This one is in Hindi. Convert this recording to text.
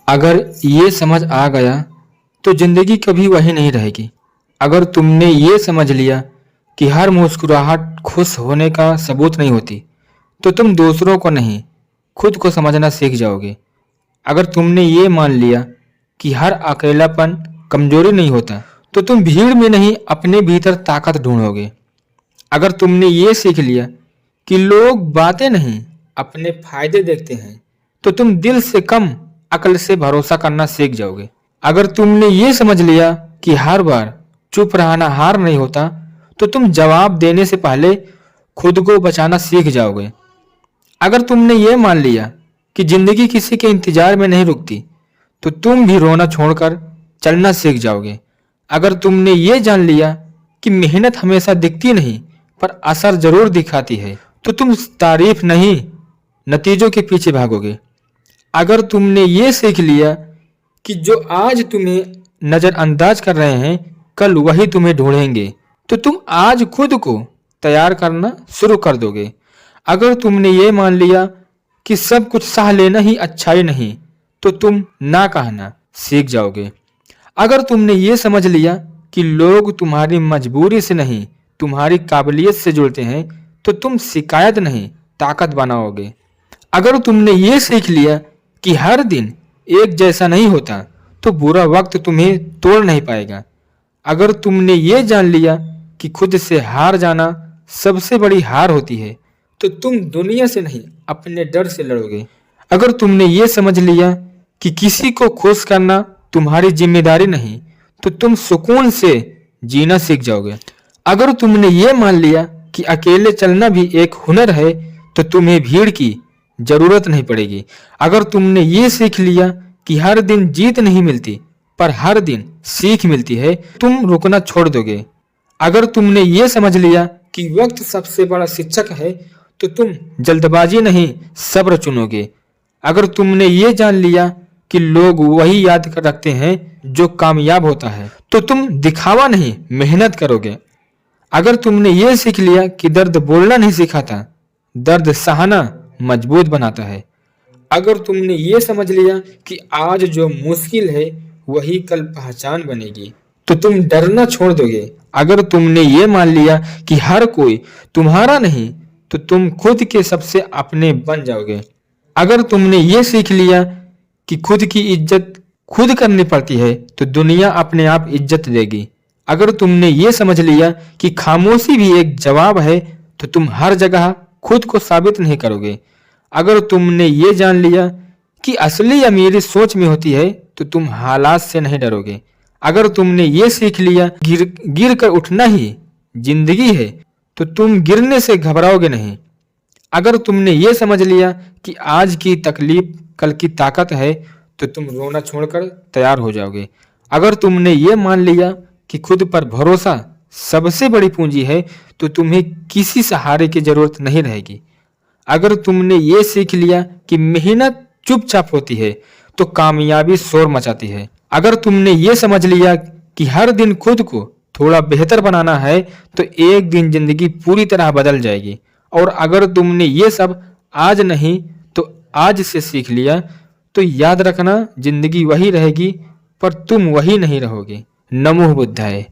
अगर ये समझ आ गया तो जिंदगी कभी वही नहीं रहेगी। अगर तुमने ये समझ लिया कि हर मुस्कुराहट खुश होने का सबूत नहीं होती, तो तुम दूसरों को नहीं, खुद को समझना सीख जाओगे। अगर तुमने ये मान लिया कि हर अकेलापन कमजोरी नहीं होता, तो तुम भीड़ में नहीं, अपने भीतर ताकत ढूंढोगे। अगर तुमने ये सीख लिया कि लोग बातें नहीं, अपने फायदे देखते हैं, तो तुम दिल से कम, अकल से भरोसा करना सीख जाओगे। अगर तुमने ये समझ लिया कि हर बार चुप रहना हार नहीं होता, तो तुम जवाब देने से पहले खुद को बचाना सीख जाओगे। अगर तुमने ये मान लिया कि जिंदगी किसी के इंतजार में नहीं रुकती, तो तुम भी रोना छोड़कर चलना सीख जाओगे। अगर तुमने ये जान लिया कि मेहनत हमेशा दिखती नहीं, पर असर जरूर दिखाती है, तो तुम तारीफ नहीं, नतीजों के पीछे भागोगे। अगर तुमने ये सीख लिया कि जो आज तुम्हें नजरअंदाज कर रहे हैं, कल वही तुम्हें ढूंढेंगे, तो तुम आज खुद को तैयार करना शुरू कर दोगे। अगर तुमने ये मान लिया कि सब कुछ सह लेना ही अच्छाई नहीं, तो तुम ना कहना सीख जाओगे। अगर तुमने ये समझ लिया कि लोग तुम्हारी मजबूरी से नहीं, तुम्हारी काबिलियत से जुड़ते हैं, तो तुम शिकायत नहीं, ताकत बनाओगे। अगर तुमने ये सीख लिया कि हर दिन एक जैसा नहीं होता, तो बुरा वक्त तुम्हें तोड़ नहीं पाएगा। अगर तुमने ये जान लिया कि खुद से हार जाना सबसे बड़ी हार होती है, तो तुम दुनिया से नहीं, अपने डर से लड़ोगे। अगर तुमने ये समझ लिया कि किसी को खुश करना तुम्हारी जिम्मेदारी नहीं, तो तुम सुकून से जीना सीख जाओगे। अगर तुमने ये मान लिया कि अकेले चलना भी एक हुनर है, तो तुम्हें भीड़ की जरूरत नहीं पड़ेगी। अगर तुमने ये सीख लिया कि हर दिन जीत नहीं मिलती, पर हर दिन सीख मिलती है, तुम रुकना छोड़ दोगे। अगर तुमने ये समझ लिया कि वक्त सबसे बड़ा शिक्षक है, तो तुम जल्दबाजी नहीं, सब्र चुनोगे। अगर तुमने ये जान लिया कि लोग वही याद कर रखते हैं जो कामयाब होता है, तो तुम दिखावा नहीं, मेहनत करोगे। अगर तुमने ये सीख लिया कि दर्द बोलना नहीं सिखाता, दर्द सहना मजबूत बनाता है। अगर तुमने ये समझ लिया कि आज जो मुश्किल है वही कल पहचान बनेगी, तो तुम डरना छोड़ दोगे। अगर तुमने ये मान लिया कि हर कोई तुम्हारा नहीं, तो तुम खुद के सबसे अपने बन जाओगे। अगर तुमने ये सीख लिया कि खुद की इज्जत खुद करनी पड़ती है, तो दुनिया अपने आप इज्जत देगी। अगर तुमने ये समझ लिया कि खामोशी भी एक जवाब है, तो तुम हर जगह खुद को साबित नहीं करोगे। अगर तुमने ये जान लिया कि असली अमीरी सोच में होती है, तो तुम हालात से नहीं डरोगे। अगर तुमने ये सीख लिया गिर कर उठना ही जिंदगी है, तो तुम गिरने से घबराओगे नहीं। अगर तुमने ये समझ लिया कि आज की तकलीफ कल की ताकत है, तो तुम रोना छोड़कर तैयार हो जाओगे। अगर तुमने ये मान लिया कि खुद पर भरोसा सबसे बड़ी पूंजी है, तो तुम्हें किसी सहारे की जरूरत नहीं रहेगी। अगर तुमने ये सीख लिया कि मेहनत चुपचाप होती है, तो कामयाबी शोर मचाती है। अगर तुमने ये समझ लिया कि हर दिन खुद को थोड़ा बेहतर बनाना है, तो एक दिन जिंदगी पूरी तरह बदल जाएगी। और अगर तुमने ये सब आज नहीं तो आज से सीख लिया, तो याद रखना, जिंदगी वही रहेगी, पर तुम वही नहीं रहोगे। नमो बुद्धाय।